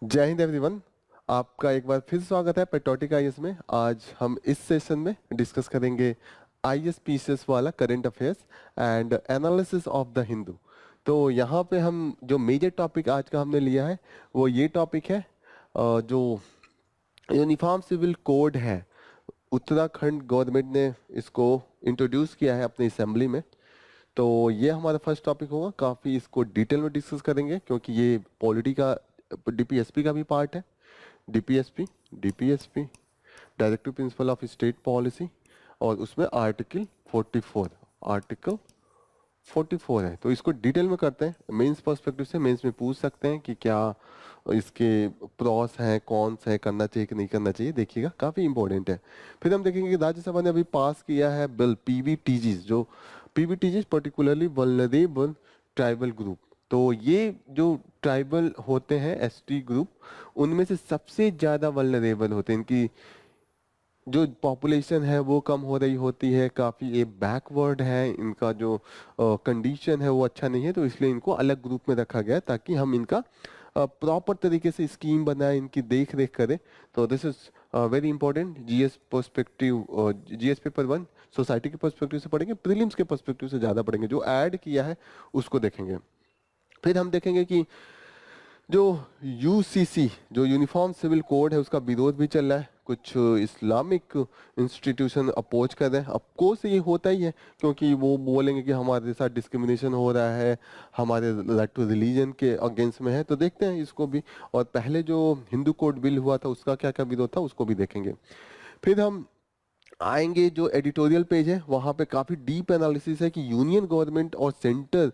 जय हिंद एवरीवन। आपका एक बार फिर स्वागत है पेट्रोटिक आईएएस में। आज हम इस सेशन में डिस्कस करेंगे आईएएस पीसीएस वाला current affairs and analysis of the Hindu. तो यहाँ पे हम जो मेजर टॉपिक आज का हमने लिया है वो ये टॉपिक है, जो यूनिफॉर्म सिविल कोड है। उत्तराखंड गवर्नमेंट ने इसको इंट्रोड्यूस किया है अपनी असेंबली में। तो ये हमारा फर्स्ट टॉपिक होगा। काफ़ी इसको डिटेल में डिस्कस करेंगे क्योंकि ये पॉलिटी का डीपीएसपी का भी पार्ट है। DPSP DPSP directive principle of state policy, और उसमें आर्टिकल 44 है। तो इसको डिटेल में करते हैं। मेंस पर्सपेक्टिव से मेंस में पूछ सकते हैं कि क्या इसके प्रॉस हैं, कॉन्स हैं, करना चाहिए कि नहीं करना चाहिए। देखिएगा काफ़ी इंपॉर्टेंट है। फिर हम देखेंगे कि राज्यसभा ने अभी पास किया है बिल पीवीटीजीज, जो PVTGs particularly vulnerable tribal group. तो ये जो ट्राइबल होते हैं एसटी ग्रुप, उनमें से सबसे ज़्यादा वल्नरेबल होते हैं। इनकी जो पॉपुलेशन है वो कम हो रही होती है, काफ़ी ये बैकवर्ड है, इनका जो कंडीशन है वो अच्छा नहीं है। तो इसलिए इनको अलग ग्रुप में रखा गया है ताकि हम इनका प्रॉपर तरीके से स्कीम बनाए, इनकी देख रेख करें। तो this is very important. GS perspective, GS paper 1 society के पर्सपेक्टिव से पढ़ेंगे, प्रीलिम्स के पर्सपेक्टिव से ज़्यादा पढ़ेंगे। जो ऐड किया है उसको देखेंगे। फिर हम देखेंगे कि जो यूसीसी, जो यूनिफॉर्म सिविल कोड है, उसका विरोध भी चल रहा है। कुछ इस्लामिक इंस्टीट्यूशन अपोज कर रहे हैं। ऑफकोर्स ये होता ही है क्योंकि वो बोलेंगे कि हमारे साथ डिस्क्रिमिनेशन हो रहा है, हमारे राइट टू रिलीजन के अगेंस्ट में है। तो देखते हैं इसको भी। और पहले जो हिंदू कोड बिल हुआ था उसका क्या क्या विरोध था उसको भी देखेंगे। फिर हम आएंगे जो एडिटोरियल पेज है, वहाँ पे काफ़ी डीप एनालिसिस है कि यूनियन गवर्नमेंट और सेंटर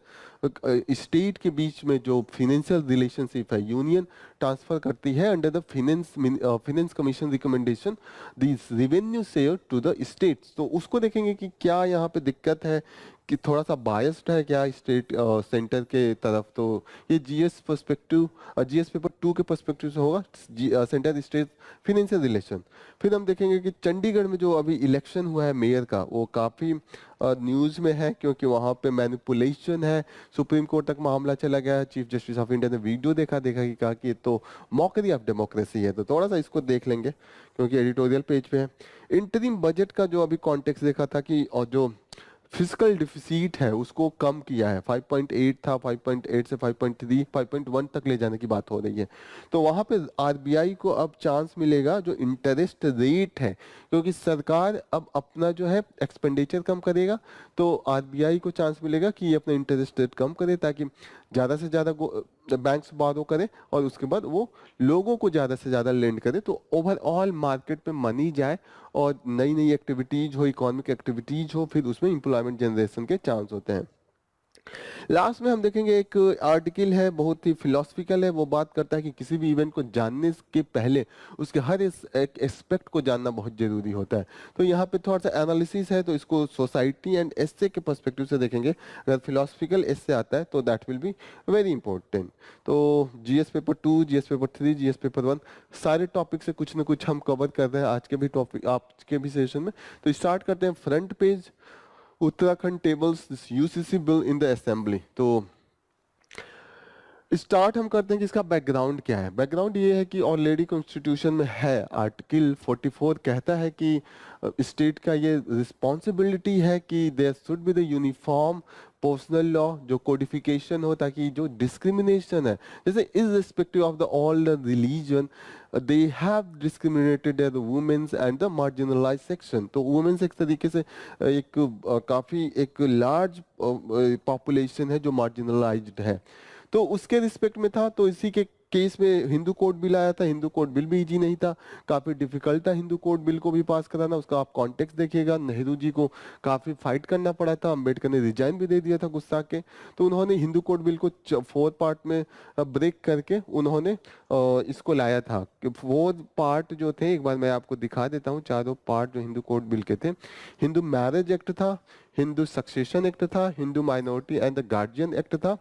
स्टेट के बीच में जो फिनेंशियल रिलेशनशिप है, यूनियन ट्रांसफर करती है under the finance commission recommendation this revenue share to the states. तो उसको देखेंगे कि क्या यहाँ पे दिक्कत है, कि थोड़ा सा बायस्ड है क्या स्टेट सेंटर के तरफ। तो ये जीएस पर्सपेक्टिव, जीएस पेपर 2 के पर्सपेक्टिव से होगा, सेंटर स्टेट फिनेंशियल रिलेशन। फिर हम देखेंगे कि चंडीगढ़ में जो अभी इलेक्शन हुआ है मेयर का, वो काफ़ी न्यूज़ में है क्योंकि वहाँ पे मैनिपुलेशन है। सुप्रीम कोर्ट तक मामला चला गया है। चीफ जस्टिस ऑफ इंडिया ने वीडियो देखा कि कहा कि ये तो मॉकरी ऑफ डेमोक्रेसी है। तो थोड़ा सा इसको देख लेंगे क्योंकि एडिटोरियल पेज पे है। इंटरिम बजट का जो अभी कॉन्टेक्स्ट देखा था कि, और जो फिजिकल डिफिसिट है उसको कम किया है। 5.8 था, 5.8 से 5.3, 5.1 तक ले जाने की बात हो रही है। तो वहाँ पे आरबीआई को अब चांस मिलेगा जो इंटरेस्ट रेट है, क्योंकि सरकार अब अपना जो है एक्सपेंडिचर कम करेगा। तो आरबीआई को चांस मिलेगा कि ये अपना इंटरेस्ट रेट कम करे ताकि ज़्यादा से ज़्यादा बैंक्स बारो करें और उसके बाद वो लोगों को ज़्यादा से ज़्यादा लेंड करे। तो ओवरऑल मार्केट में मनी जाए और नई नई एक्टिविटीज हो, इकोनॉमिक एक्टिविटीज हो, फिर उसमें इंप्लॉयमेंट जनरेशन के चांस होते हैं। लास्ट में हम देखेंगे एक आर्टिकल है, बहुत ही फिलोसफिकल है। वो बात करता है कि किसी भी इवेंट को जानने के पहले उसके हर इस एक एस्पेक्ट को जानना बहुत जरूरी होता है। तो यहाँ पे थोड़ा सा एनालिसिस है, तो इसको सोसाइटी एंड एस्से के पर्सपेक्टिव से देखेंगे। अगर फिलोसफिकल एस्से आता है तो that will be very important. तो GS paper 2, GS paper 3, GS paper 1 सारे टॉपिक से कुछ ना कुछ हम कवर कर रहे हैं आज के भी टॉपिक, आज के भी सेशन में। तो स्टार्ट करते हैं front page, Uttarakhand tables UCC bill in the assembly. तो स्टार्ट हम करते हैं कि इसका बैकग्राउंड क्या है। बैकग्राउंड ये है कि ऑलरेडी कॉन्स्टिट्यूशन में है, आर्टिकल 44 कहता है कि स्टेट का ये रिस्पॉन्सिबिलिटी है कि there should be the uniform personal law, जो कोडिफिकेशन हो, ताकि जो डिस्क्रिमिनेशन है, जैसे irrespective of the all the religion, they have discriminated the womens and the marginalize section. तो वुमेन्स एक तरीके से एक काफ़ी एक लार्ज पॉपुलेशन है जो मार्जिनलाइज्ड है। तो उसके रिस्पेक्ट में था। तो इसी के केस में हिंदू कोड बिल आया था। हिंदू कोड बिल भी इजी नहीं था, काफ़ी डिफिकल्ट था हिंदू कोड बिल को भी पास कराना। उसका आप कॉन्टेक्स्ट देखिएगा, नेहरू जी को काफ़ी फाइट करना पड़ा था, अंबेडकर ने रिजाइन भी दे दिया था गुस्सा के। तो उन्होंने हिंदू कोड बिल को 4 पार्ट में ब्रेक करके उन्होंने इसको लाया था। कि 4 पार्ट जो थे, एक बार मैं आपको दिखा देता हूँ। चारों पार्ट जो हिंदू कोड बिल के थे, हिंदू मैरिज एक्ट था, हिंदू सक्सेशन एक्ट था, Hindu minority and the guardian act था,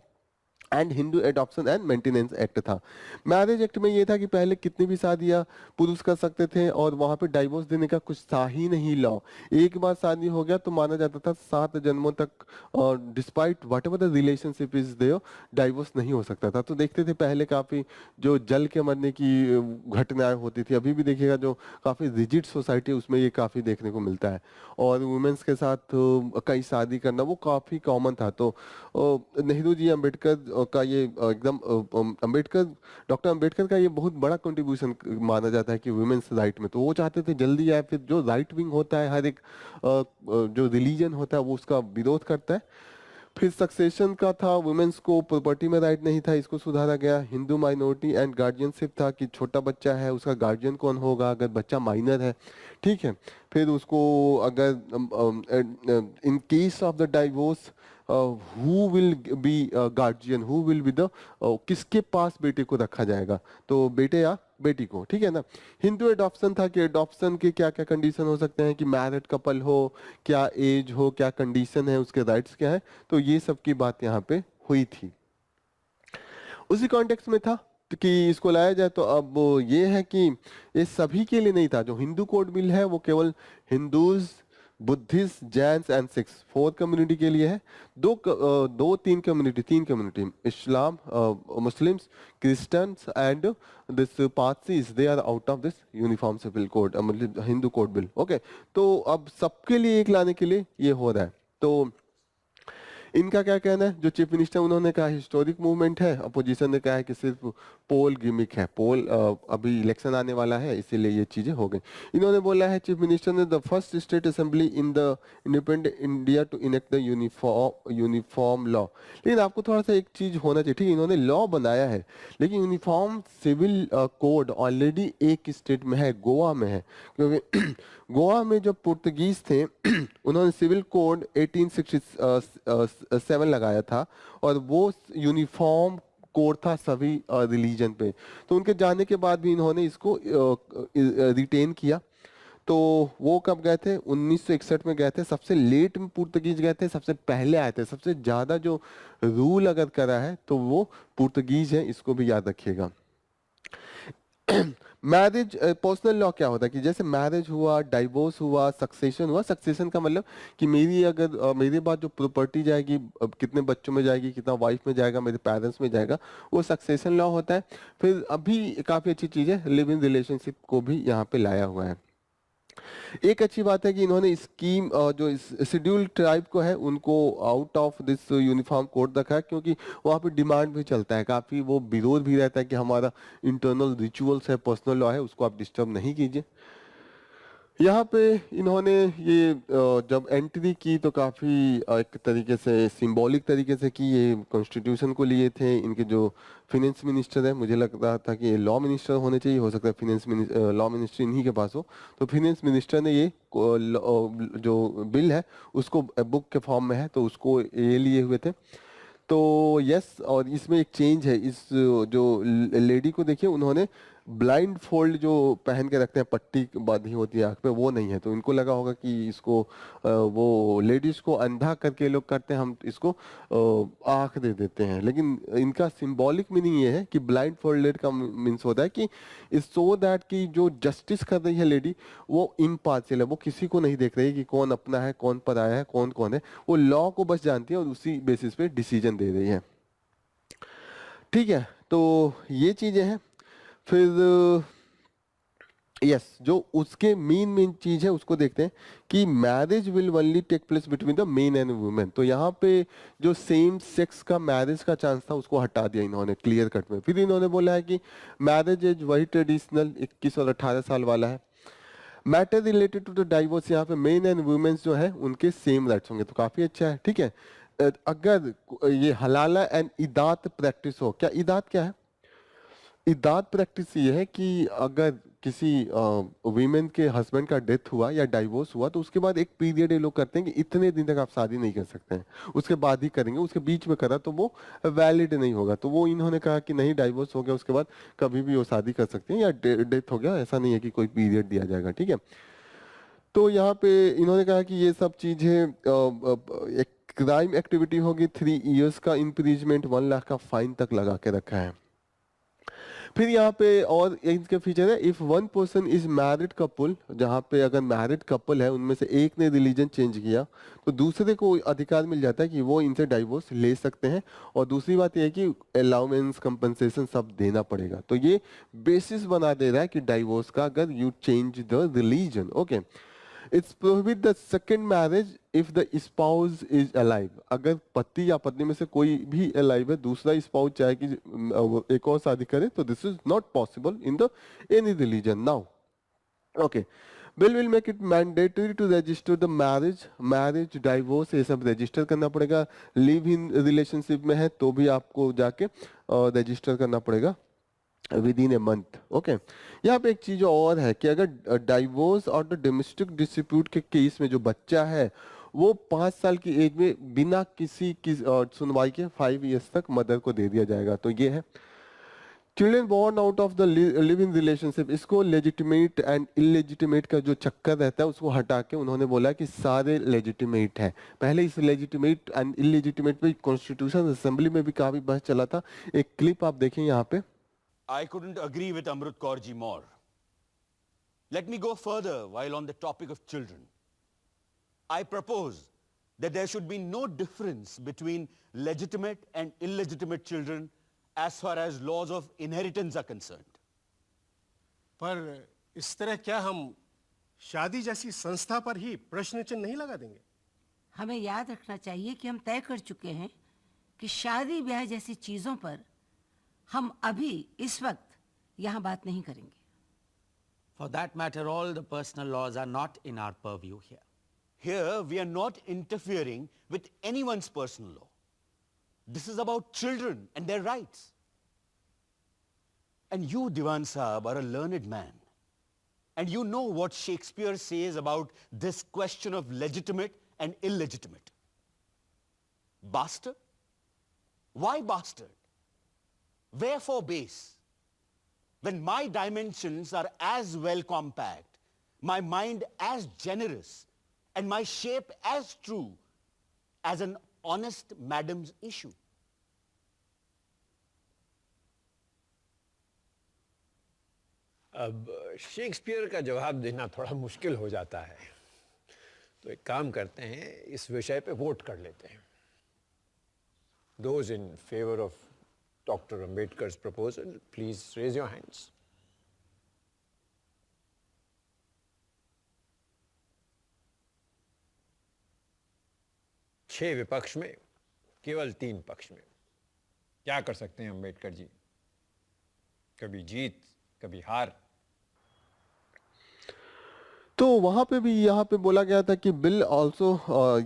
and Hindu adoption and maintenance act था। मैरिज एक्ट में ये था कि पहले कितनी भी शादियां पुरुष कर सकते थे और वहां पे डाइवोर्स देने का कुछ था ही नहीं लॉ। एक बार शादी हो गया तो माना जाता था 7 जन्मों तक, और despite whatever the relationship is there, divorce नहीं हो सकता था। तो देखते थे पहले काफी जो जल के मरने की घटनाएं होती थी, अभी भी देखिएगा जो काफी रिजिड सोसाइटी उसमें ये काफी देखने को मिलता है। और वुमेन्स के साथ कई शादी करना वो काफी कॉमन था। तो नेहरू जी अंबेडकर का ये एकदम अंबेडकर, डॉक्टर अंबेडकर का ये बहुत बड़ा कंट्रीब्यूशन माना जाता है कि वुमेन्स राइट में। तो वो चाहते थे जल्दी आए, फिर जो राइट विंग होता है हर एक जो रिलीजन होता है वो उसका विरोध करता है। फिर सक्सेशन का था, वुमेन्स को प्रॉपर्टी में राइट नहीं था, इसको सुधारा गया। हिंदू माइनॉरिटी एंड गार्जियनशिप था कि छोटा बच्चा है उसका गार्जियन कौन होगा अगर बच्चा माइनर है, ठीक है। फिर उसको अगर in case of the divorce who will be guardian, who will be the, किसके पास बेटे को रखा जाएगा, तो बेटे या बेटी को, ठीक है ना। हिंदू एडॉप्शन था कि एडॉप्शन के क्या क्या कंडीशन हो सकते हैं, कि मैरिड कपल हो, क्या एज हो, क्या कंडीशन है, उसके राइट्स क्या है, तो ये सब की बात यहाँ पे हुई थी। उसी कॉन्टेक्स्ट में था कि इसको लाया जाए। तो अब ये है कि ये सभी के लिए नहीं था। जो हिंदू कोड बिल है वो केवल Hindus, Buddhist, Jains and Sikhs, 4 community के लिए है। तीन community, Islam, Muslims, Christians and this Parsis, they are out of this uniform civil code, मतलब हिंदू कोड बिल। ओके, तो अब सबके लिए एक लाने के लिए ये हो रहा है। तो इनका क्या कहना है, जो चीफ मिनिस्टर उन्होंने कहा हिस्टोरिक मूवमेंट है, अपोजिशन ने कहा है कि सिर्फ पोल गिमिक है, पोल अभी इलेक्शन आने वाला है इसीलिए ये चीजें हो गई। इन्होंने बोला है चीफ मिनिस्टर ने, the first state assembly in the independent India to enact the uniform law. लेकिन आपको थोड़ा सा एक चीज होना चाहिए, ठीक है, इन्होंने लॉ बनाया है लेकिन यूनिफॉर्म सिविल कोड ऑलरेडी एक स्टेट में है, गोवा में है। क्योंकि गोवा में जो पुर्तगीज थे उन्होंने सिविल कोड 1867 लगाया था और वो यूनिफॉर्म कोड था सभी रिलीजन पे। तो उनके जाने के बाद भी इन्होंने इसको रिटेन किया। तो वो कब गए थे, 1961 में गए थे, सबसे लेट में पुर्तगीज गए थे, सबसे पहले आए थे। सबसे ज्यादा जो रूल अगर करा है तो वो पुर्तगीज है, इसको भी याद रखिएगा। मैरिज पर्सनल लॉ क्या होता है कि जैसे मैरिज हुआ, डाइवोर्स हुआ, सक्सेशन हुआ। सक्सेशन का मतलब कि मेरी अगर मेरे बाद जो प्रॉपर्टी जाएगी, कितने बच्चों में जाएगी, कितना वाइफ में जाएगा, मेरे पेरेंट्स में जाएगा, वो सक्सेशन लॉ होता है। फिर अभी काफी अच्छी चीज है, लिव इन रिलेशनशिप को भी यहाँ पे लाया हुआ है। एक अच्छी बात है कि इन्होंने स्कीम जो शेड्यूल्ड ट्राइब को है उनको out of this uniform code रखा है, क्योंकि वहाँ पे डिमांड भी चलता है काफी, वो विरोध भी रहता है कि हमारा इंटरनल रिचुअल्स है, पर्सनल लॉ है, उसको आप डिस्टर्ब नहीं कीजिए। यहाँ पे इन्होंने ये जब एंट्री की तो काफी एक तरीके से सिंबॉलिक तरीके से की, ये कॉन्स्टिट्यूशन को लिए थे। इनके जो फिनेंस मिनिस्टर है, मुझे लग रहा था कि ये लॉ मिनिस्टर होने चाहिए, हो सकता है फिनेंस लॉ मिनिस्टर इन्हीं के पास हो। तो फिनेंस मिनिस्टर ने ये जो बिल है उसको बुक के फॉर्म में है तो उसको ये लिए हुए थे। तो यस, और इसमें एक चेंज है, इस जो लेडी को देखिए, उन्होंने ब्लाइंड फोल्ड जो पहन के रखते हैं, पट्टी बांधी होती है आंख पे, वो नहीं है। तो इनको लगा होगा कि इसको वो लेडीज को अंधा करके लोग करते हैं, हम इसको आंख दे देते हैं। लेकिन इनका सिंबॉलिक मीनिंग ये है कि ब्लाइंड फोल्डेड का मीन्स होता है कि सो दैट कि जो जस्टिस कर रही है लेडी वो इम्पार्शियल है, वो किसी को नहीं देख रही है कि कौन अपना है, कौन पराया है, कौन कौन है। वो लॉ को बस जानती है और उसी बेसिस पे डिसीजन दे रही है, ठीक है। तो ये चीजें हैं। फिर यस, जो उसके मेन चीज है उसको देखते हैं कि marriage will only take place between the men and women. तो यहाँ पे जो सेम सेक्स का मैरिज का चांस था उसको हटा दिया इन्होंने क्लियर कट में। फिर इन्होंने बोला है कि मैरिज एज वही ट्रेडिशनल 21 और 18 साल वाला है। Matter related to the divorce, यहाँ पे मेन एंड वुमेन्स जो है उनके सेम राइट्स होंगे, तो काफी अच्छा है, ठीक है। अगर ये हलाला एंड इदात प्रैक्टिस हो, क्या इदात क्या है, इदात प्रैक्टिस ये है कि अगर किसी वीमेन के हस्बैंड का डेथ हुआ या डाइवोर्स हुआ तो उसके बाद एक पीरियड ये लोग करते हैं कि इतने दिन तक आप शादी नहीं कर सकते हैं, उसके बाद ही करेंगे। उसके बीच में करा तो वो वैलिड नहीं होगा। तो वो इन्होंने कहा कि नहीं, डाइवोर्स हो गया उसके बाद कभी भी वो शादी कर सकते हैं, या डेथ हो गया ऐसा नहीं है कि कोई पीरियड दिया जाएगा, ठीक है। तो यहाँ पे इन्होंने कहा कि ये सब चीजें एक क्राइम एक्टिविटी होगी 3 इयर्स का इम्प्रीजमेंट, 1 लाख का फाइन तक लगा के रखा है। फिर यहाँ पे और इनके फीचर है, if one person is married couple, जहाँ पे अगर मैरिड कपल है उनमें से एक ने रिलीजन चेंज किया तो दूसरे को अधिकार मिल जाता है कि वो इनसे डाइवोर्स ले सकते हैं। और दूसरी बात यह है कि अलाउंस कंपनसेशन सब देना पड़ेगा। तो ये बेसिस बना दे रहा है कि डाइवोर्स का, अगर you change the religion. Okay, it's prohibit the second marriage if the spouse is alive. अगर पति या पत्नी में से कोई भी अलाइव है, दूसरा स्पाउस चाहे कि वो एक और शादी करे, तो this is not possible in the any religion now. Okay, bill will make it mandatory to register the marriage divorce ये सब रजिस्टर करना पड़ेगा। लिव इन रिलेशनशिप में है तो भी आपको जाके रजिस्टर करना पड़ेगा with in a month. Okay, यहाँ पे एक चीज और है कि अगर डाइवोर्स और द डोमेस्टिक डिस्प्यूट के केस में जो बच्चा है वो 5 साल की एज में बिना किसी की सुनवाई के 5 इयर्स तक मदर को दे दिया जाएगा। तो ये है children born out of the live in relationship. इसको लेजिटिमेट एंड इलेजिटिमेट का जो चक्कर रहता है उसको हटा के उन्होंने बोला कि सारे लेजिटिमेट हैं। पहले इस लेजिटिमेट एंड इलेजिटिमेट पे कॉन्स्टिट्यूशन असेंबली में भी काफी बहस चला था। एक क्लिप आप देखें यहाँ पे। I couldn't agree with Amrut Kaur ji more. Let me go further while on the topic of children. I propose that there should be no difference between legitimate and illegitimate children as far as laws of inheritance are concerned. पर इस तरह क्या हम शादी जैसी संस्था पर ही प्रश्न चिन्ह नहीं लगा देंगे? हमें याद रखना चाहिए कि हम तय कर चुके हैं कि शादी ब्याह जैसी चीजों पर हम अभी इस वक्त यहाँ बात नहीं करेंगे। For that matter, all the personal laws are not in our purview here. Here we are not interfering with anyone's personal law. This is about children and their rights. And you, Diwan Saab, are a learned man. And you know what Shakespeare says about this question of legitimate and illegitimate. Bastard? Why bastard? Wherefore base? When my dimensions are as well compact, my mind as generous, and my shape as true as an honest madam's issue. अब Shakespeare का जवाब देना थोड़ा मुश्किल हो जाता है, तो एक काम करते हैं, इस विषय पे वोट कर लेते हैं। Those in favor of Dr. Ambedkar's proposal, please raise your hands. छह विपक्ष में, केवल 3 पक्ष में। क्या कर सकते हैं अंबेडकर जी? कभी जीत, कभी हार। तो वहां पे भी यहाँ पे बोला गया था कि बिल ऑल्सो,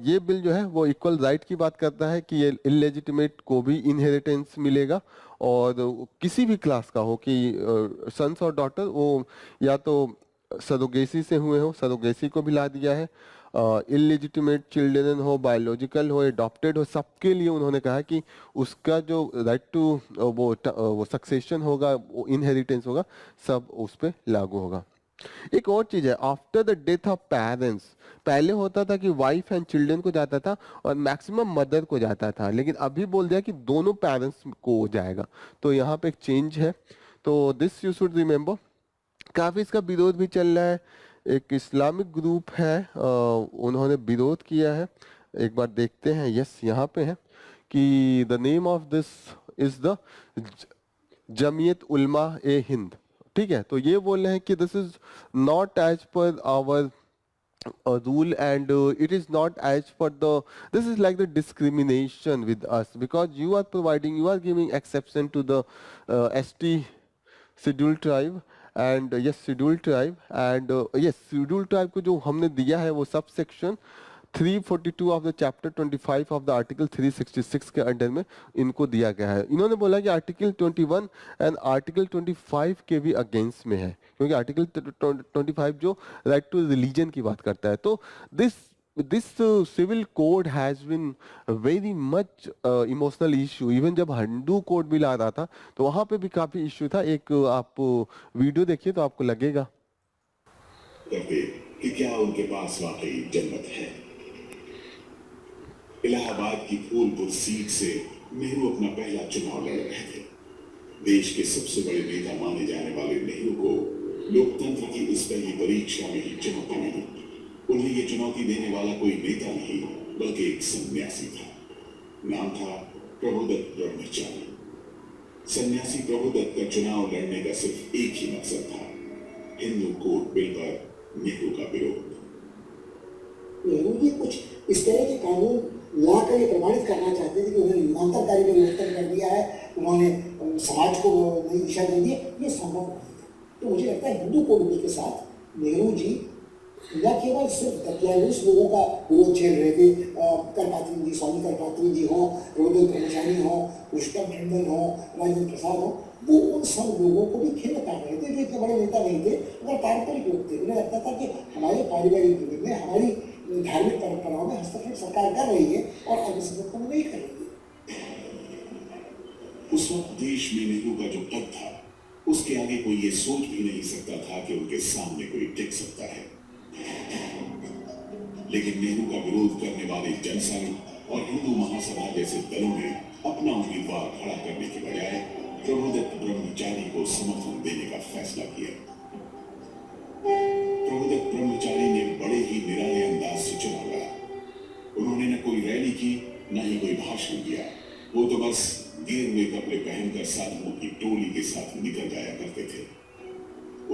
ये बिल जो है वो इक्वल राइट की बात करता है कि ये इलेजिटिमेट को भी इनहेरिटेंस मिलेगा, और किसी भी क्लास का हो, कि सन्स और डॉटर वो या तो सरोगेसी से हुए हो, सरोगेसी को भी ला दिया है। इलेजिटिमेट चिल्ड्रन हो, बायोलॉजिकल हो, एडॉप्टेड हो, सबके लिए उन्होंने कहा कि उसका जो राइट टू वो सक्सेशन होगा, वो इनहेरिटेंस होगा, सब उस पर लागू होगा। एक और चीज है, after the death of parents, पहले होता था कि वाइफ एंड चिल्ड्रन को जाता था और मैक्सिमम मदर को जाता था, लेकिन अभी बोल दिया कि दोनों पेरेंट्स को जाएगा। तो यहाँ पे एक चेंज है, तो दिस यू शुड रिमेम्बर। काफी इसका विरोध भी चल रहा है। एक इस्लामिक ग्रुप है, उन्होंने विरोध किया है। एक बार देखते हैं। यस, यहाँ पे है कि the name of this is the Jamiat Ulama ए हिंद। ठीक है, तो ये बोल रहे हैं कि this is not as per our rule, and it is not as per the, this is like the discrimination with us, because you are providing, you are giving exception to the ST scheduled tribe, and yes scheduled tribe, and yes scheduled tribe को जो हमने दिया है वो sub section 342 of the chapter 25 of the article 366 के under में इनको दिया गया है। इन्होंने बोला कि आर्टिकल 21 एंड आर्टिकल 25 के भी अगेंस्ट में है, क्योंकि आर्टिकल 25 जो राइट टू रिलीजन की बात करता है। तो this civil code has been very much emotional issue. Even जब हिंदू कोड बिल आ रहा था तो वहां पे भी काफी इशू था। एक आप वीडियो देखिए तो आपको लगेगा कि क्या उनके पास वाकई जन्नत है। इलाहाबाद की फूलपुर सीट से नेहरू अपना पहला चुनाव लड़ रहे थे। देश के सबसे बड़े नेता माने जाने वाले नेहरू को लोकतंत्र की इस पहली परीक्षा में ही चुनौती मिली। उन्हें ये चुनौती देने वाला कोई नेता नहीं बल्कि एक सन्यासी था। नाम था प्रभुदत्त ब्रह्मचारी। सन्यासी प्रभुदत्त का चुनाव लड़ने का सिर्फ एक ही मकसद था, हिंदू कोड बिल पर नेहरू का विरोध। नेहरू जी कुछ इस तरह के कानून लाकर ये प्रमाणित करना चाहते थे कि उन्होंने युगांतरकारी परिवर्तन कर दिया है, उन्होंने समाज को नई दिशा दे दी, ये संभव नहीं था। तो मुझे लगता है हिंदू कोड बिल के साथ नेहरू जी न केवल सिर्फ तत्वावधान लोगों का विरोध झेल रहे थे, करपात्री जी, स्वामी करपात्री जी हों, प्रबोधन ब्रह्मचारी हों, पुष्पम टंडन हों, राजेंद्र प्रसाद हों, वो उन सब लोगों को भी खेल कर रहे थे जो इतने बड़े नेता नहीं थे मगर पारंपरिक लोग थे। उन्हें लगता था कि हमारे पारिवारिक जीवन में, हमारी धार्मिक परंपराओं में हस्तक्षेप सरकार कर रही है और अल्पसंख्यकों में नहीं कर रही है। उस वक्त देश में नेहरू का जो पद था उसके आगे कोई ये सोच भी नहीं सकता था कि उनके सामने कोई टिक सकता है। लेकिन नेहरू का विरोध करने वाले जनसंघ और हिंदू महासभा जैसे दलों ने अपना उम्मीदवार खड़ा करने के बजाय प्रभुदत्त ब्रह्मचारी को समर्थन देने का फैसला किया। प्रभुदत्त ब्रह्मचारी ने बड़े ही निराले अंदाज से चुनाव लड़ा। उन्होंने न कोई रैली की न ही कोई भाषण दिया। वो तो बस गेरुए कपड़े पहनकर साधुओं की टोली के साथ निकल जाया करते थे।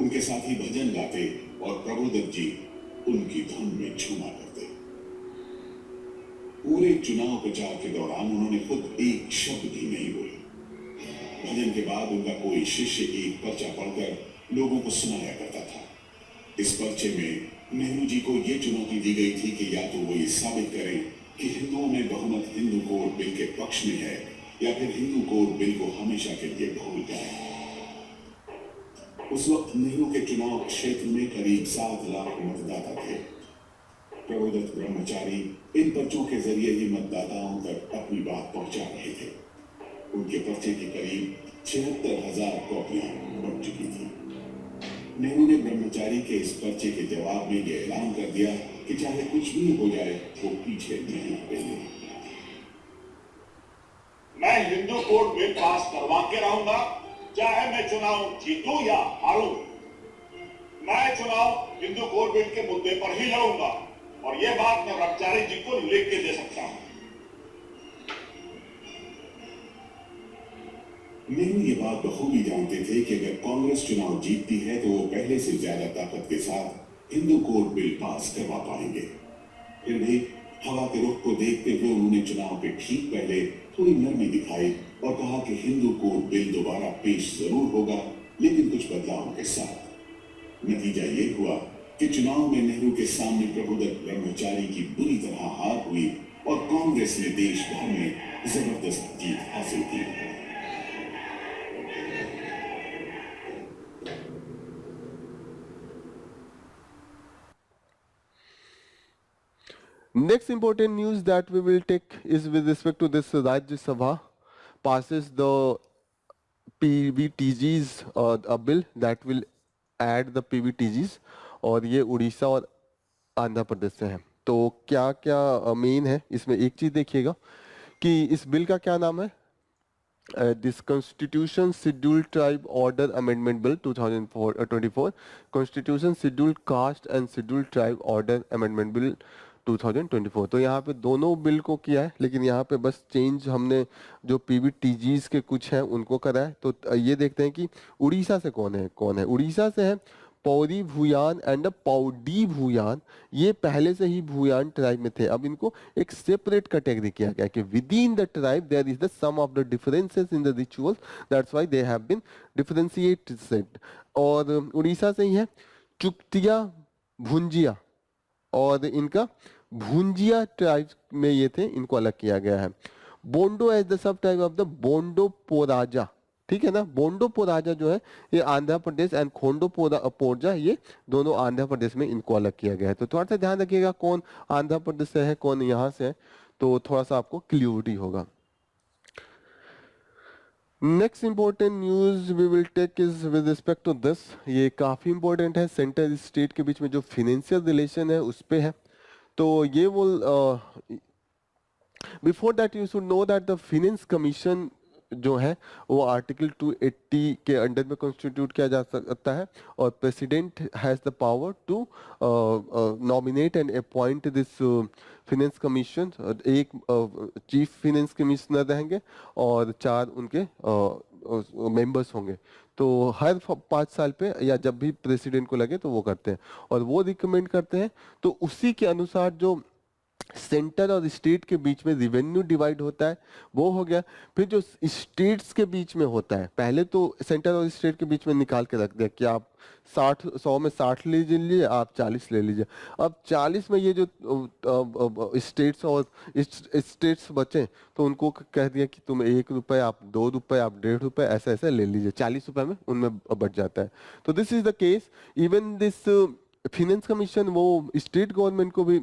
उनके साथ ही भजन गाते और प्रभुदत्त जी उनकी धुन में झूमा करते। पूरे चुनाव प्रचार के दौरान उन्होंने खुद एक शब्द भी नहीं बोला। भजन के बाद उनका कोई शिष्य एक पर्चा पढ़कर लोगों को सुनाया करता था। इस पर्चे में नेहरू जी को यह चुनौती दी गई थी कि या तो वो ये साबित करें कि हिंदुओं में बहुमत हिंदू कोड बिल के पक्ष में है या फिर हिंदू कोड बिल को हमेशा के लिए भूल जाए। उस वक्त नेहरू के चुनाव क्षेत्र में करीब 7 लाख मतदाता थे। प्रभुदत्त ब्रह्मचारी इन पर्चों के जरिए ही मतदाताओं तक अपनी बात पहुंचा रहे थे। उनके पर्चे की करीब 76,000 कॉपियां बन चुकी थी। नेहरू ने ब्रह्मचारी के इस पर्चे के जवाब में यह ऐलान कर दिया कि चाहे कुछ भी हो जाए वो पीछे नहीं हटेंगे। मैं हिंदू कोड बिल पास करवा के रहूंगा, चाहे मैं चुनाव जीतूं या हारूं। मैं चुनाव हिंदू कोड बिल के मुद्दे पर ही लड़ूंगा और यह बात मैं ब्रह्मचारी जी को लिख के दे सकता हूं। नेहरू ये बात बखूबी जानते थे कि अगर कांग्रेस चुनाव जीतती है तो वो पहले से ज्यादा ताकत के साथ हिंदू कोड बिल पास करवा पाएंगे। फिर भी हवा के रुख को देखते हुए उन्होंने चुनाव के ठीक पहले थोड़ी नरमी दिखाई और कहा कि हिंदू कोड बिल दोबारा पेश जरूर होगा, लेकिन कुछ बदलाव के साथ। नतीजा ये हुआ कि चुनाव में नेहरू के सामने प्रभुदत्त ब्रह्मचारी की बुरी तरह हार हुई और कांग्रेस ने देश भर में जबरदस्त जीत हासिल की। Next important news that we will take is with respect to this Rajya Sabha passes the PVTGs, a bill that will add the PVTGs, और ये उड़ीसा और आंध्र प्रदेश से है। तो क्या क्या मेन है इसमें, एक चीज देखिएगा कि इस बिल का क्या नाम है, this constitution scheduled tribe order amendment bill 2024, constitution scheduled caste and scheduled tribe order amendment bill 2024। तो यहाँ पे दोनों बिल को किया है, लेकिन यहाँ पे बस चेंज हमने जो पीवीटीजीज के कुछ हैं उनको करा है। तो ये देखते हैं कि उड़ीसा से कौन है। उड़ीसा से है पौरी भूयान एंड पौडी भूयान। ये पहले से ही भूयान ट्राइब में थे, अब इनको एक सेपरेट कैटेगरी किया गया कि within the tribe there is the some of the differences in the rituals, that's why they have been differentiated. और उड़ीसा से ही है चुक्तिया भुंजिया, और इनका भुंजिया ट्राइब में ये थे, इनको अलग किया गया है। Bondo as the sub type of the Bondo Poraja, ठीक है ना। बोंडो पोराजा जो है ये आंध्र प्रदेश एंड खोंडो पोरजा ये दोनों आंध्र प्रदेश में, इनको अलग किया गया है। तो थोड़ा सा ध्यान रखिएगा कौन आंध्र प्रदेश से है कौन यहाँ से है, तो थोड़ा सा आपको क्लियरिटी होगा। Next important news we will take is with respect to this, ये काफी इंपॉर्टेंट है, सेंटर स्टेट के बीच में जो फाइनेंशियल रिलेशन है उस पे है। तो ये वो before that you should know that the finance commission जो है वो आर्टिकल 280 के अंडर में कॉन्स्टिट्यूट किया जा सकता है और president has the power to nominate and appoint this finance commission. एक चीफ फाइनेंस कमिश्नर रहेंगे और 4 उनके मेंबर्स होंगे। तो हर 5 साल पे या जब भी प्रेसिडेंट को लगे तो वो करते हैं और वो रिकमेंड करते हैं। तो उसी के अनुसार जो सेंटर और स्टेट के बीच में रिवेन्यू डिवाइड होता है वो हो गया। फिर जो स्टेट्स के बीच में होता है, पहले तो सेंटर और स्टेट के बीच में निकाल के रख दिया कि आप 100 में 60 ले लीजिए, आप 40 ले लीजिए। अब 40 में ये जो स्टेट्स और स्टेट्स बचे तो उनको कह दिया कि तुम 1 रुपए, आप 2 रुपए, आप 1.5 रुपए, ऐसे ऐसे ले लीजिए। 40 रुपए में उनमें बच जाता है। तो this is the case. Even this finance commission वो स्टेट गवर्नमेंट को भी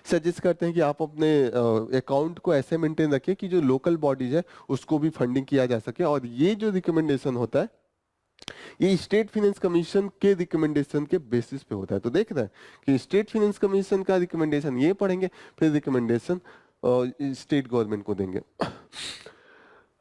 सजेस्ट करते हैं कि आप अपने अकाउंट को ऐसे मेंटेन रखिए कि जो लोकल बॉडीज है उसको भी फंडिंग किया जा सके। और ये जो रिकमेंडेशन होता है ये स्टेट फाइनेंस कमीशन के रिकमेंडेशन के बेसिस पे होता है। तो देख रहे हैं कि स्टेट फाइनेंस कमीशन का रिकमेंडेशन ये पढ़ेंगे, फिर रिकमेंडेशन स्टेट गवर्नमेंट को देंगे।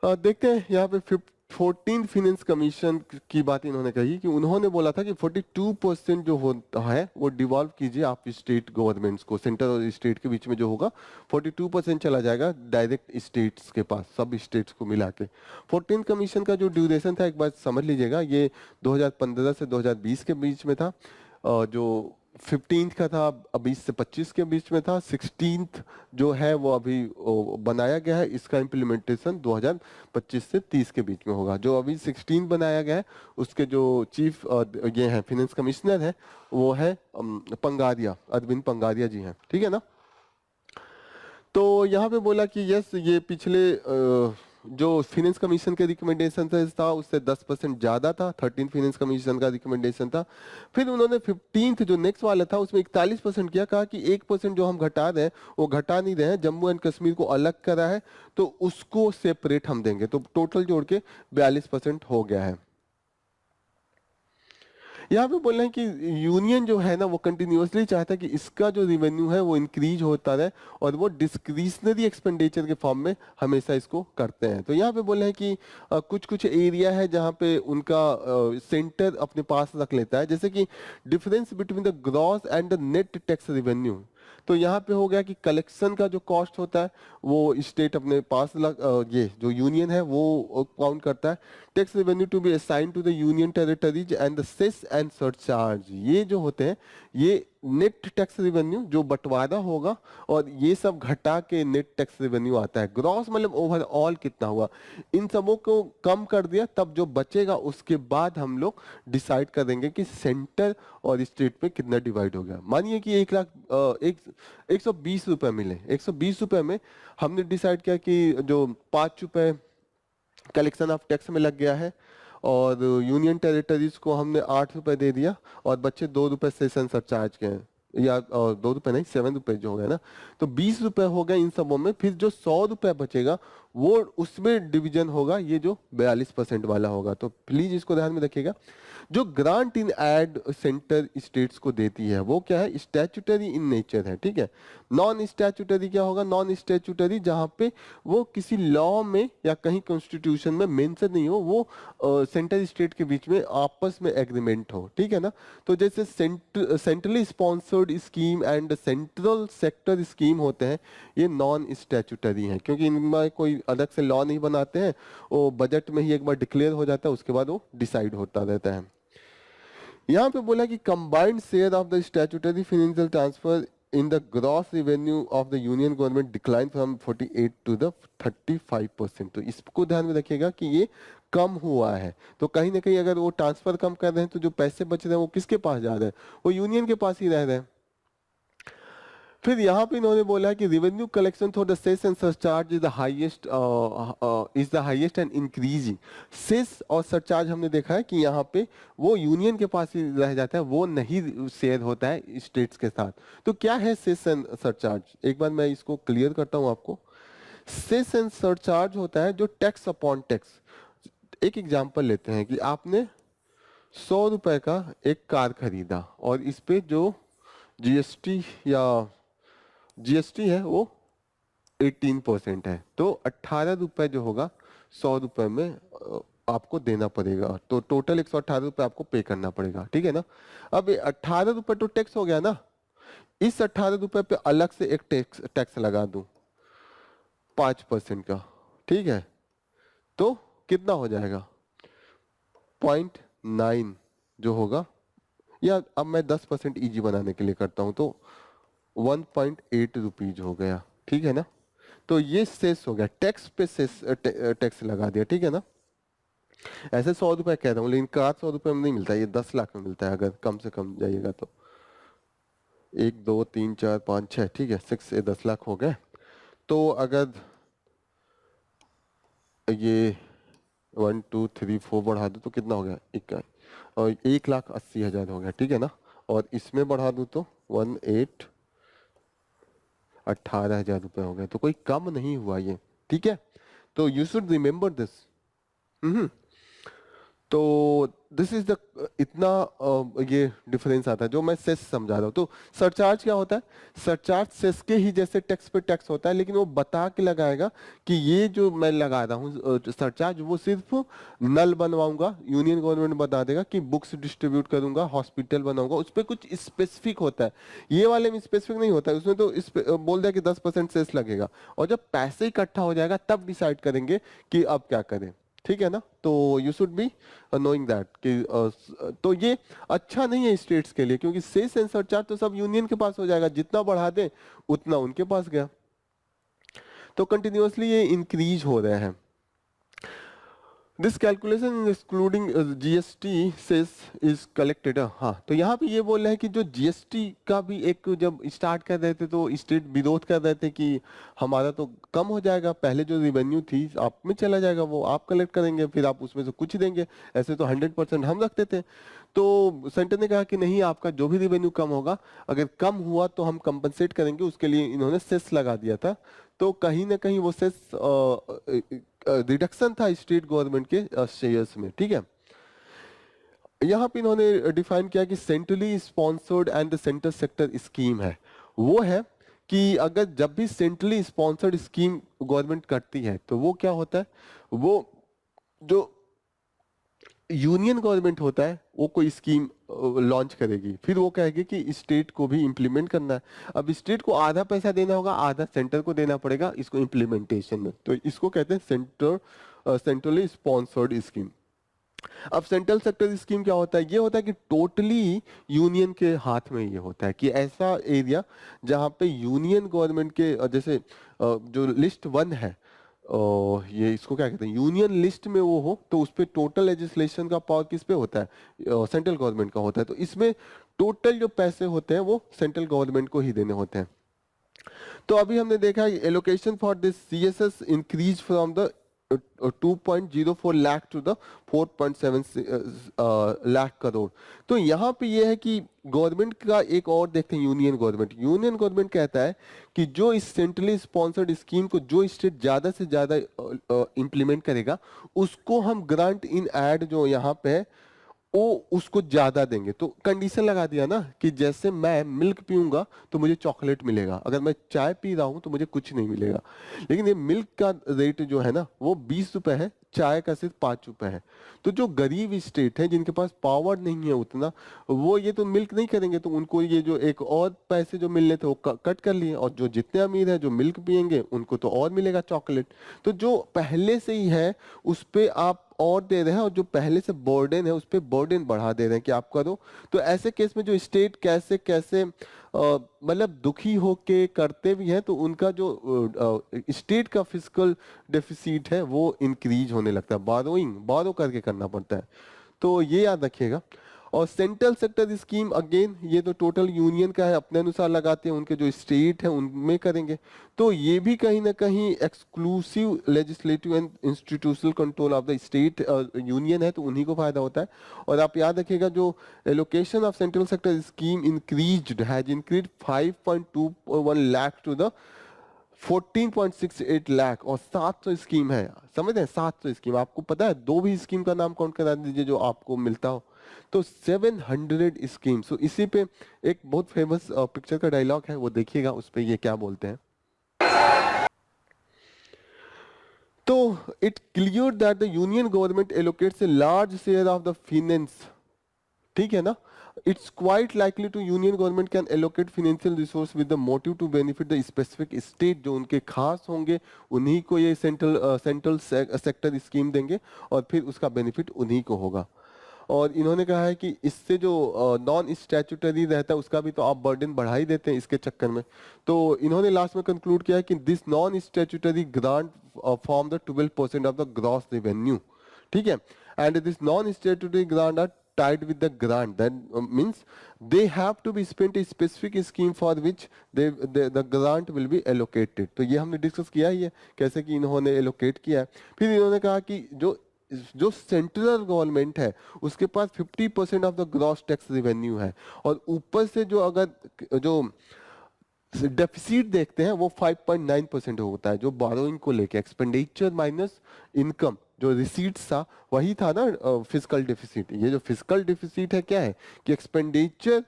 देखते हैं यहाँ पे 14 फाइनेंस कमीशन की बात इन्होंने कही कि उन्होंने बोला था कि 42% जो होता है वो डिवॉल्व कीजिए आप स्टेट गवर्नमेंट्स को। सेंटर और स्टेट के बीच में जो होगा 42% चला जाएगा डायरेक्ट स्टेट्स के पास, सब स्टेट्स को मिला के। 14 कमीशन का जो ड्यूरेशन था एक बार समझ लीजिएगा, ये 2015 से 2020 के बीच में था। जो 15th का था 20 से 25 के बीच में था। 16th जो है वो अभी बनाया गया है, इसका इम्प्लीमेंटेशन 2025 से 30 के बीच में होगा। जो अभी 16 बनाया गया है उसके जो चीफ ये हैं फाइनेंस कमिश्नर है वो है पंगारिया, अरविंद पंगारिया जी हैं, ठीक है ना। तो यहाँ पे बोला कि यस ये पिछले जो फाइनेंस कमीशन के रिकमेंडेशन था उससे 10% ज़्यादा था। 13 फाइनेंस कमीशन का रिकमेंडेशन था। फिर उन्होंने 15th जो नेक्स्ट वाला था उसमें 41% किया, कहा कि 1% जो हम घटा रहे हैं वो घटा नहीं रहे हैं, जम्मू एंड कश्मीर को अलग करा है तो उसको सेपरेट हम देंगे। तो टोटल जोड़ के 42% हो गया है। यहाँ पे बोल रहे हैं कि यूनियन जो है ना वो कंटिन्यूअसली चाहता है कि इसका जो रिवेन्यू है वो इंक्रीज होता रहे और वो डिस्क्रिशनरी एक्सपेंडिचर के फॉर्म में हमेशा इसको करते हैं। तो यहाँ पे बोल रहे हैं कि कुछ कुछ एरिया है जहाँ पे उनका सेंटर अपने पास रख लेता है, जैसे कि difference between the gross and the net tax revenue. तो यहाँ पे हो गया कि कलेक्शन का जो कॉस्ट होता है वो स्टेट अपने पास ये जो यूनियन है वो काउंट करता है। Tax revenue to be assign to the union territories and the cess and surcharge, ये जो होते हैं ये नेट टैक्स रेवेन्यू जो बंटवारा होगा और ये सब घटा के नेट टैक्स रेवेन्यू आता है। ग्रॉस मतलब ओवरऑल कितना हुआ, इन सबों को कम कर दिया, तब जो बचेगा उसके बाद हम लोग डिसाइड कर देंगे कि सेंटर और स्टेट पे कितना डिवाइड हो गया। मानिए कि 120 रुपए मिले, 120 रुपए में हमने डिसाइड किया कि जो 5 रुपए कलेक्शन ऑफ टैक्स में लग गया है और यूनियन टेरिटरीज को हमने 8 रुपए दे दिया और बच्चे 2 रुपए सेशन सरचार्ज के हैं, या 2 रुपए नहीं 7 रुपए जो हो गया ना, तो 20 रुपए हो गए इन सबों में। फिर जो 100 रुपए बचेगा वो उसमें डिवीजन होगा, ये जो 42% वाला होगा। तो प्लीज इसको ध्यान में रखिएगा। जो grant in aid centre states को देती है वो क्या है, स्टैट्यूटरी इन नेचर है, ठीक है। नॉन स्टैट्यूटरी क्या होगा, नॉन स्टैट्यूटरी जहां पे वो किसी लॉ में या कहीं कॉन्स्टिट्यूशन में मेंशन नहीं हो, वो सेंटर स्टेट के बीच में आपस में एग्रीमेंट हो, ठीक है ना। तो जैसे centrally sponsored scheme and central sector scheme होते हैं, ये नॉन स्टैट्यूटरी हैं क्योंकि इनमें कोई अलग से लॉ नहीं बनाते हैं, वो बजट में ही एक बार डिक्लेयर हो जाता है, उसके बाद वो डिसाइड होता रहता है। यहाँ पे बोला कि combined share of the statutory financial transfer in the gross revenue of the union government decline from 48 to the 35%। तो इसको ध्यान में रखिएगा कि ये कम हुआ है। तो कहीं ना कहीं अगर वो ट्रांसफर कम कर रहे हैं तो जो पैसे बच रहे हैं वो किसके पास जा रहे हैं, वो यूनियन के पास ही रह रहे हैं। फिर यहाँ पे इन्होंने बोला है कि revenue collection through the cess and surcharge is the highest and increasing. Cess और सरचार्ज हमने देखा है कि यहाँ पे वो यूनियन के पास ही रह जाता है, वो नहीं शेयर होता है स्टेट्स के साथ। तो क्या है सेस एंड सरचार्ज, एक बार मैं इसको क्लियर करता हूँ आपको। सेस एंड सरचार्ज होता है जो टैक्स अपॉन टैक्स। एक एग्जाम्पल लेते हैं कि आपने 100 रुपए का एक कार खरीदा और इस पे जो जीएसटी या जीएसटी है वो 18% है, तो 18 रुपए जो होगा 100 रुपए में आपको देना पड़ेगा, तो टोटल 118 रुपए आपको पे करना पड़ेगा, ठीक है ना। अब 18 रुपए तो टैक्स हो गया ना, इस 18 रुपए पे अलग से एक टैक्स लगा दूं 5% का, ठीक है, तो कितना हो जाएगा 0.9 जो होगा, या अब मैं 10% इजी बनाने के लिए करता हूं तो 1.8 रुपीज हो गया, ठीक है ना। तो ये सेस हो गया, टैक्स पे सेस टैक्स लगा दिया, ठीक है ना। ऐसे 100 रुपए कह रहा हूँ, लेकिन कार 100 रुपए में नहीं मिलता, ये 10 लाख में मिलता है अगर कम से कम जाइएगा तो। 1 2 3 4 5 6, ठीक है, 6 से 10 लाख हो गए। तो अगर ये 1 2 3 4 बढ़ा दूं तो कितना हो गया, 21, और 1,80,000 हो गया, ठीक है ना। और इसमें बढ़ा दूं तो 18,000 रुपए हो गए, तो कोई कम नहीं हुआ ये, ठीक है। तो यू शुड रिमेम्बर दिस। तो दिस इज द इतना ये डिफरेंस आता है जो मैं सेस समझा रहा हूँ। तो सरचार्ज क्या होता है, सरचार्ज सेस के ही जैसे टैक्स पे टैक्स होता है, लेकिन वो बता के लगाएगा कि ये जो मैं लगा रहा हूँ सरचार्ज, वो सिर्फ नल बनवाऊंगा, यूनियन गवर्नमेंट बता देगा कि बुक्स डिस्ट्रीब्यूट करूंगा, हॉस्पिटल बनाऊंगा, उस पर कुछ स्पेसिफिक होता है। ये वाले में स्पेसिफिक नहीं होता है, उसमें तो बोल दिया कि 10% सेस लगेगा, और जब पैसे इकट्ठा हो जाएगा तब डिसाइड करेंगे कि अब क्या करें, ठीक है ना। तो you should be knowing that कि तो ये अच्छा नहीं है स्टेट्स के लिए, क्योंकि सेस एंड सरचार्ज तो सब यूनियन के पास हो जाएगा, जितना बढ़ा दें उतना उनके पास गया, तो कंटिन्यूअसली ये इंक्रीज हो रहे हैं। This calculation excluding GST cess is collected. हाँ, तो यहाँ पे ये बोल रहे हैं कि जो जीएसटी का भी एक जब स्टार्ट कर रहे थे तो स्टेट विरोध कर रहे थे कि हमारा तो कम हो जाएगा, पहले जो रेवेन्यू थी आप में चला जाएगा, वो आप कलेक्ट करेंगे, फिर आप उसमें से कुछ देंगे, ऐसे तो 100% हम रखते थे। तो सेंटर ने कहा कि नहीं, आपका जो भी रेवेन्यू कम होगा, अगर कम हुआ तो हम कंपनसेट करेंगे, उसके लिए इन्होंने सेस लगा दिया था। तो कहीं ना कहीं वो सेस रिडक्शन था स्टेट गवर्नमेंट के शेयर्स में, ठीक है। यहाँ पे इन्होंने डिफाइन किया कि centrally sponsored and the centre sector scheme है, वो है कि अगर जब भी सेंट्रली स्पॉन्सर्ड स्कीम गवर्नमेंट करती है तो वो क्या होता है, वो जो यूनियन गवर्नमेंट होता है वो कोई स्कीम लॉन्च करेगी, फिर वो कहेगी कि स्टेट को भी इम्प्लीमेंट करना है। अब स्टेट को आधा पैसा देना होगा, आधा सेंटर को देना पड़ेगा इसको इम्प्लीमेंटेशन में, तो इसको कहते हैं सेंट्रली स्पॉन्सर्ड स्कीम। अब सेंट्रल सेक्टर स्कीम क्या होता है, ये होता है कि टोटली यूनियन के हाथ में ये होता है, कि ऐसा एरिया जहाँ पे यूनियन गवर्नमेंट के जैसे जो लिस्ट 1 है, ये इसको क्या कहते हैं, यूनियन लिस्ट में वो हो, तो उस पर टोटल लेजिस्लेशन का पावर किस पे होता है, सेंट्रल गवर्नमेंट का होता है। तो इसमें टोटल जो पैसे होते हैं वो सेंट्रल गवर्नमेंट को ही देने होते हैं। तो अभी हमने देखा है allocation for this CSS increase from the 2.04 lakh to the 4.7 lakh crore. तो यहाँ पे ये है कि गवर्नमेंट का एक और देखते हैं, यूनियन गवर्नमेंट कहता है कि जो इस सेंट्रली स्पॉन्सर्ड स्कीम को जो स्टेट ज्यादा से ज्यादा इंप्लीमेंट करेगा, उसको हम ग्रांट इन एड जो यहाँ पे है वो उसको ज्यादा देंगे। तो कंडीशन लगा दिया ना कि जैसे मैं मिल्क पीऊंगा तो मुझे चॉकलेट मिलेगा, अगर मैं चाय पी रहा हूं तो मुझे कुछ नहीं मिलेगा। लेकिन ये मिल्क का रेट जो है ना वो 20 रुपए है, चाय का सिर्फ 5 रुपए है। तो जो गरीब स्टेट है जिनके पास पावर नहीं है उतना, वो ये तो मिल्क नहीं करेंगे, तो उनको ये जो एक और पैसे जो मिलने थे वो कट कर लिए, और जो जितने अमीर है जो मिल्क पियेंगे उनको तो और मिलेगा चॉकलेट। तो जो पहले से ही है उस पर आप और दे रहे हैं, और जो पहले से बर्डन है उस पर बर्डन बढ़ा दे रहे हैं कि आप करो। तो ऐसे केस में जो स्टेट कैसे कैसे मतलब दुखी होके करते भी हैं, तो उनका जो स्टेट का फिस्कल डेफिसिट है वो इंक्रीज होने लगता है, बारो करके करना पड़ता है। तो ये याद रखिएगा। और सेंट्रल सेक्टर स्कीम अगेन ये तो टोटल यूनियन का है, अपने अनुसार लगाते हैं, उनके जो स्टेट है उनमें करेंगे। तो ये भी कहीं ना कहीं exclusive legislative and institutional control of the state union है, तो उन्हीं को फायदा होता है। और आप याद रखिएगा जो allocation of central sector scheme increased has increased 5.21 lakh to the 14.68 lakh, और 700 स्कीम है, समझ रहे हैं 700 स्कीम। आपको पता है 2 भी स्कीम का नाम काउंट करा दीजिए जो आपको मिलता हो, तो 700 स्कीम। सो इसी पे एक बहुत फेमस पिक्चर का डायलॉग है, वो देखिएगा, उस पे ये क्या बोलते हैं। तो it clear that the union government allocates a large share of the finance, ठीक है ना, it's quite likely to union government can allocate financial resource with the motive to benefit the specific state, जो उनके खास होंगे उन्हीं को ये सेंट्रल सेक्टर स्कीम देंगे और फिर उसका बेनिफिट उन्हीं को होगा। और इन्होंने कहा है कि इससे जो नॉन स्टैट्यूटरी रहता है उसका भी तो आप बर्डन बढ़ा ही देते हैं इसके चक्कर में। तो इन्होंने लास्ट में कंक्लूड किया है कि this non statutory grant form the 12% of the gross revenue, ठीक है, and this non statutory grant are tied with the grant, that means they have to be spent a specific scheme for which the grant will be allocated। तो ये हमने discuss किया ही है कैसे कि इन्होंने एलोकेट किया है। फिर इन्होंने कहा कि जो सेंट्रल गवर्नमेंट है उसके पास 50% of the gross tax revenue है, और ऊपर से जो अगर जो डेफिसिट देखते हैं वो 5.9% होता है, जो बोरोइंग को लेके एक्सपेंडिचर माइनस इनकम, जो रिसीट्स था वही था ना फिजिकल डेफिसिट। ये जो फिजिकल डेफिसिट है क्या है कि एक्सपेंडिचर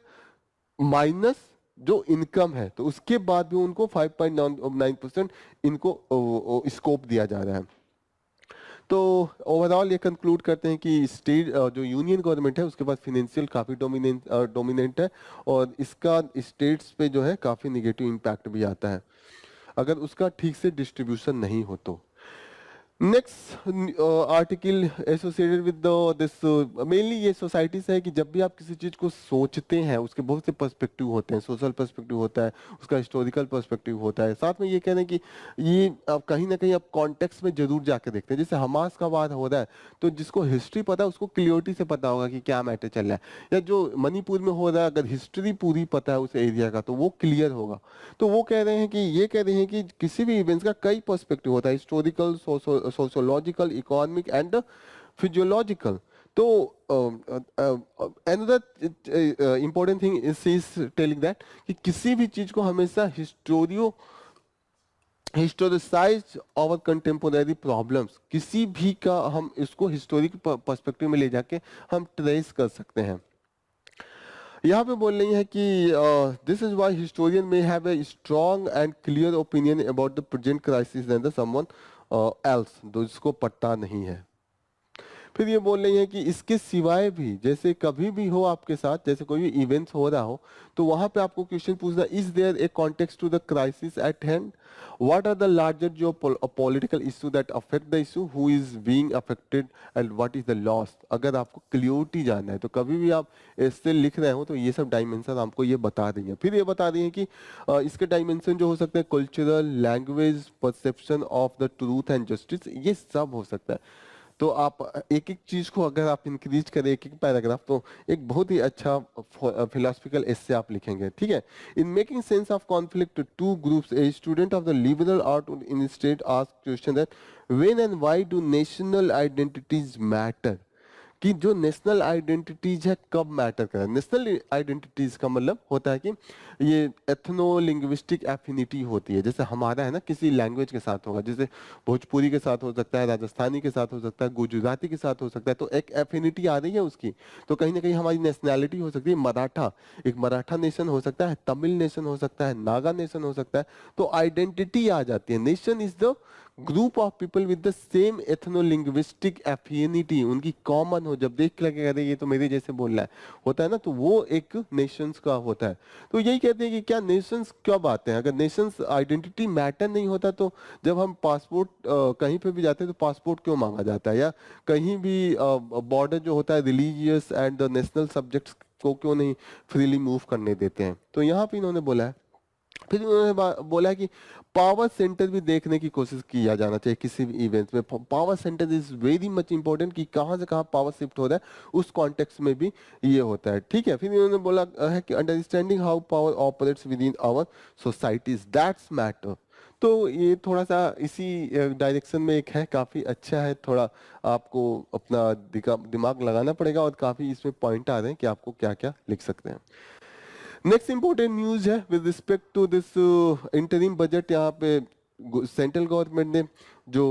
माइनस जो इनकम है, तो उसके बाद भी उनको 5.9% इनको स्कोप दिया जा रहा है। तो ओवरऑल ये कंक्लूड करते हैं कि स्टेट जो यूनियन गवर्नमेंट है उसके पास फिनेंशियल काफ़ी डोमिनेंट है, और इसका स्टेट्स पे जो है काफ़ी निगेटिव इम्पैक्ट भी आता है अगर उसका ठीक से डिस्ट्रीब्यूशन नहीं हो तो। Next article associated with this, mainly ये सोसाइटी से है कि जब भी आप किसी चीज़ को सोचते हैं उसके बहुत से पर्सपेक्टिव होते हैं, सोशल पर्सपेक्टिव होता है, उसका हिस्टोरिकल पर्सपेक्टिव होता है, साथ में ये कह रहे हैं कि ये आप कहीं ना कहीं आप कॉन्टेक्स्ट में जरूर जाके देखते हैं। जैसे हमास का बात हो रहा है तो जिसको हिस्ट्री पता है उसको क्लियरिटी से पता होगा कि क्या मैटर चल रहा है, या जो मणिपुर में हो रहा है अगर हिस्ट्री पूरी पता है उस एरिया का तो वो क्लियर होगा। तो वो कह रहे हैं कि ये कह रहे हैं कि किसी भी इवेंट्स का कई पर्सपेक्टिव होता है, historical, sociological, economic and physiological। तो another important thing is telling that कि किसी भी चीज को हमेशा historicize our contemporary problems, किसी भी का हम इसको हिस्टोरिक पर्सपेक्टिव में ले जाके हम ट्रेस कर सकते हैं। यहाँ पे बोल रही है कि this is why historian may have a strong and clear opinion about the present crisis than the someone else, जिसको पता नहीं है। फिर ये बोल रही है कि इसके सिवाय भी जैसे कभी भी हो आपके साथ, जैसे कोई भी इवेंट्स हो रहा हो तो वहां पे आपको क्वेश्चन पूछना, is there a context to the crisis at hand, what are the larger जो political issue that affect the issue, who is being affected and what is the loss. अगर आपको क्लियरिटी जानना है तो कभी भी आप इससे लिख रहे हो तो ये सब डायमेंशन आपको ये बता रही है। फिर ये बता रही है कि इसके डायमेंशन जो हो सकते हैं cultural, language, perception of the truth and justice, ये सब हो सकता है। तो आप एक एक चीज को अगर आप इंक्रीज करें एक एक पैराग्राफ तो एक बहुत ही अच्छा फिलोसफिकल एस्से आप लिखेंगे, ठीक है। In making sense of conflict two groups, a student of the liberal art in state ask question that when and why do national identities matter, कि जो नेशनल आइडेंटिटीज है कब मैटर कर रहा है। नेशनल आइडेंटिटीज का मतलब होता है कि ये एथनो लिंग्विस्टिक एफिनिटी होती है, जैसे हमारा है ना किसी लैंग्वेज के साथ होगा, जैसे भोजपुरी के साथ हो सकता है, राजस्थानी के साथ हो सकता है, गुजराती के साथ हो सकता है, तो एक एफिनिटी आ रही है उसकी। तो कहीं ना कहीं हमारी नेशनैलिटी हो सकती है मराठा, एक मराठा नेशन हो सकता है, तमिल नेशन हो सकता है, नागा नेशन हो सकता है, तो आइडेंटिटी आ जाती है। Nation is the group of people with the same ethno linguistic affinity, उनकी कॉमन हो, जब देख लगे अरे ये तो मेरे जैसे बोल रहा है होता है ना, तो वो एक नेशंस का होता है। तो यही कहते हैं कि क्या नेशंस कब आते हैं, अगर नेशंस आइडेंटिटी मैटर नहीं होता तो जब हम पासपोर्ट कहीं पे भी जाते हैं तो पासपोर्ट क्यों मांगा जाता है, या कहीं भी बॉर्डर जो होता है religious and the national subjects को क्यों नहीं फ्रीली मूव करने देते हैं। तो यहाँ पे इन्होंने बोला है, फिर उन्होंने बोला है कि पावर सेंटर भी देखने की कोशिश किया जाना चाहिए किसी भी इवेंट्स में। Power centre is very much important कि कहाँ से कहाँ पावर शिफ्ट हो रहा है, उस कॉन्टेक्स्ट में भी ये होता है, ठीक है। फिर इन्होंने बोला है कि understanding how power operates within our societies that's matter. तो ये थोड़ा सा इसी डायरेक्शन में एक है, काफ़ी अच्छा है, थोड़ा आपको अपना दिमाग लगाना पड़ेगा और काफ़ी इसमें पॉइंट आ रहे हैं कि आपको क्या क्या लिख सकते हैं। नेक्स्ट इंपॉर्टेंट न्यूज है with respect to this interim budget. यहाँ पे सेंट्रल गवर्नमेंट ने जो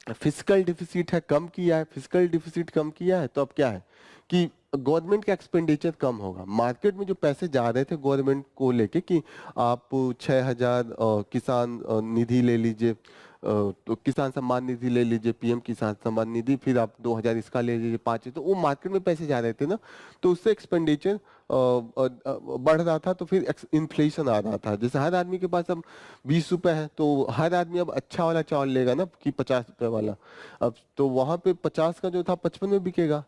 फिजिकल डिफिसिट है कम किया है, फिजिकल डिफिसिट कम किया है तो अब क्या है कि गवर्नमेंट का एक्सपेंडिचर कम होगा। मार्केट में जो पैसे जा रहे थे गवर्नमेंट को लेके कि आप 6,000 किसान निधि ले लीजिए, तो किसान सम्मान निधि ले लीजिए, पीएम किसान सम्मान निधि, फिर आप 2000 इसका ले लीजिए 5, तो वो मार्केट में पैसे जा रहे थे ना, तो उससे एक्सपेंडिचर बढ़ रहा था, तो फिर इन्फ्लेशन आ रहा था। जैसे हर आदमी के पास अब 20 रुपए है, तो हर आदमी अब अच्छा वाला चावल लेगा ना कि 50 रुपए वाला, अब तो वहां पे 50 का जो था 55 में बिकेगा।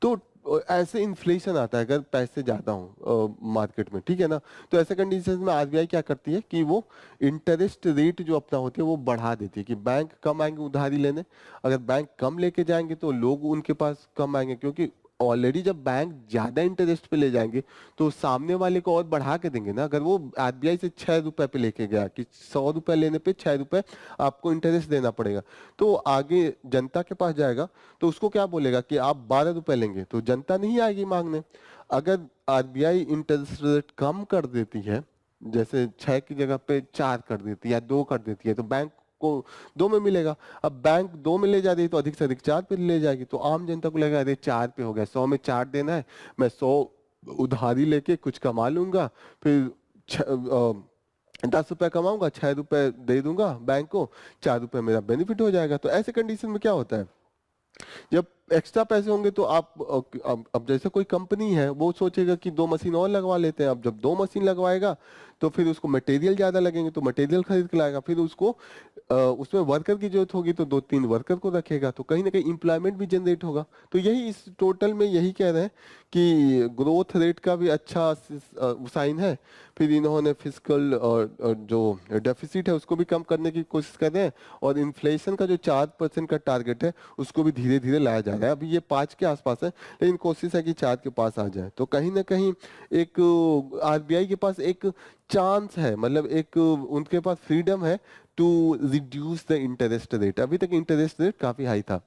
तो ऐसे इन्फ्लेशन आता है अगर पैसे ज्यादा हो मार्केट में, ठीक है ना। तो ऐसे कंडीशन में आरबीआई क्या करती है कि वो इंटरेस्ट रेट जो अपना होती है वो बढ़ा देती है, कि बैंक कम आएंगे उधारी लेने, अगर बैंक कम लेके जाएंगे तो लोग उनके पास कम आएंगे, क्योंकि ऑलरेडी जब बैंक ज्यादा इंटरेस्ट पे ले जाएंगे तो सामने वाले को और बढ़ा के देंगे ना। अगर वो आरबीआई से 6 रुपए पे लेके गया कि 100 रुपए लेने पे 6 रुपए आपको इंटरेस्ट देना पड़ेगा, तो आगे जनता के पास जाएगा तो उसको क्या बोलेगा कि आप 12 रुपए लेंगे, तो जनता नहीं आएगी मांगने। अगर आरबीआई इंटरेस्ट रेट कम कर देती है, जैसे 6 की जगह पे 4 कर देती है या 2 कर देती है, तो बैंक को 2 में मिलेगा। अब बैंक 2 में ले जा रही है तो अधिक से अधिक 4 पे ले जाएगी, तो आम जनता को लगेगा अरे 4 पे हो गया, 100 में 4 देना है, मैं 100 उधारी लेके कुछ कमा लूंगा, फिर 10 रुपए कमाऊंगा, 6 रुपए दे दूंगा बैंक को, 4 रुपए मेरा बेनिफिट हो जाएगा। तो ऐसे कंडीशन में क्या होता है, जब एक्स्ट्रा पैसे होंगे तो आप अब जैसे कोई कंपनी है वो सोचेगा कि 2 मशीन और लगवा लेते हैं। अब जब 2 मशीन लगवाएगा तो फिर उसको मटेरियल ज्यादा लगेंगे, तो मटेरियल खरीद के लाएगा, फिर उसको उसमें वर्कर की जरूरत होगी तो 2-3 वर्कर को रखेगा, तो कहीं ना कहीं एम्प्लॉयमेंट भी जनरेट होगा। तो यही इस टोटल में यही कह रहे हैं कि ग्रोथ रेट का भी अच्छा साइन है, फिर इन्होंने फिजिकल और जो डेफिसिट है उसको भी कम करने की कोशिश कर रहे हैं, और इन्फ्लेशन का जो 4% का टारगेट है उसको भी धीरे धीरे लाया जा रहा है। अभी ये 5 के आसपास है, लेकिन कोशिश है कि 4 के पास आ जाए। तो कहीं ना कहीं एक आरबीआई के पास एक चांस है, मतलब एक उनके पास फ्रीडम है to reduce the interest rate. अभी तक इंटरेस्ट रेट काफी हाई था।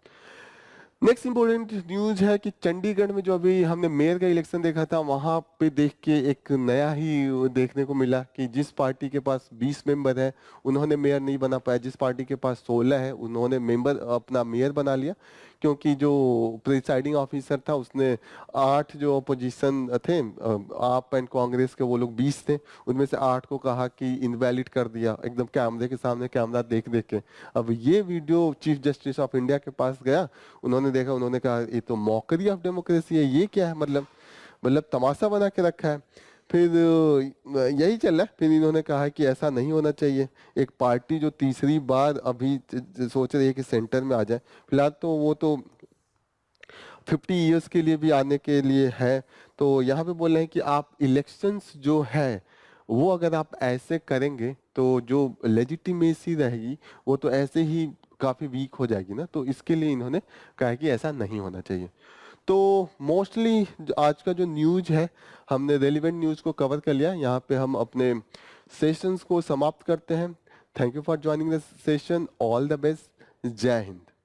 नेक्स्ट इंपॉर्टेंट न्यूज है कि चंडीगढ़ में जो अभी हमने मेयर का इलेक्शन देखा था, वहां पे देख के एक नया ही देखने को मिला कि जिस पार्टी के पास 20 मेंबर है उन्होंने मेयर नहीं बना पाया, जिस पार्टी के पास 16 है उन्होंने मेंबर अपना मेयर बना लिया, क्योंकि जो प्रिसाइडिंग ऑफिसर था उसने 8 जो अपोजिशन थे आप एंड कांग्रेस के, वो लोग 20 थे, उनमें से 8 को कहा कि इनवैलिड कर दिया, एकदम कैमरे के सामने कैमरा देख देख के। अब ये video chief justice of India के पास गया, उन्होंने देखा, उन्होंने कहा ये तो मॉकरी ऑफ डेमोक्रेसी है, ये क्या है, मतलब तमाशा बना के रखा है। फिर यही चल रहा है, फिर इन्होंने कहा कि ऐसा नहीं होना चाहिए, एक पार्टी जो तीसरी बार अभी सोच रही है कि सेंटर में आ जाए, फिलहाल तो वो तो 50 इयर्स के लिए भी आने के लिए है। तो यहाँ पे बोल रहे हैं कि आप इलेक्शंस जो है वो अगर आप ऐसे करेंगे तो जो लेजिटिमेसी रहेगी वो तो ऐसे ही काफी वीक हो जाएगी ना, तो इसके लिए इन्होंने कहा कि ऐसा नहीं होना चाहिए। तो मोस्टली आज का जो न्यूज है हमने रेलिवेंट न्यूज को कवर कर लिया, यहाँ पे हम अपने सेशंस को समाप्त करते हैं। Thank you for joining the session, all the best, जय हिंद।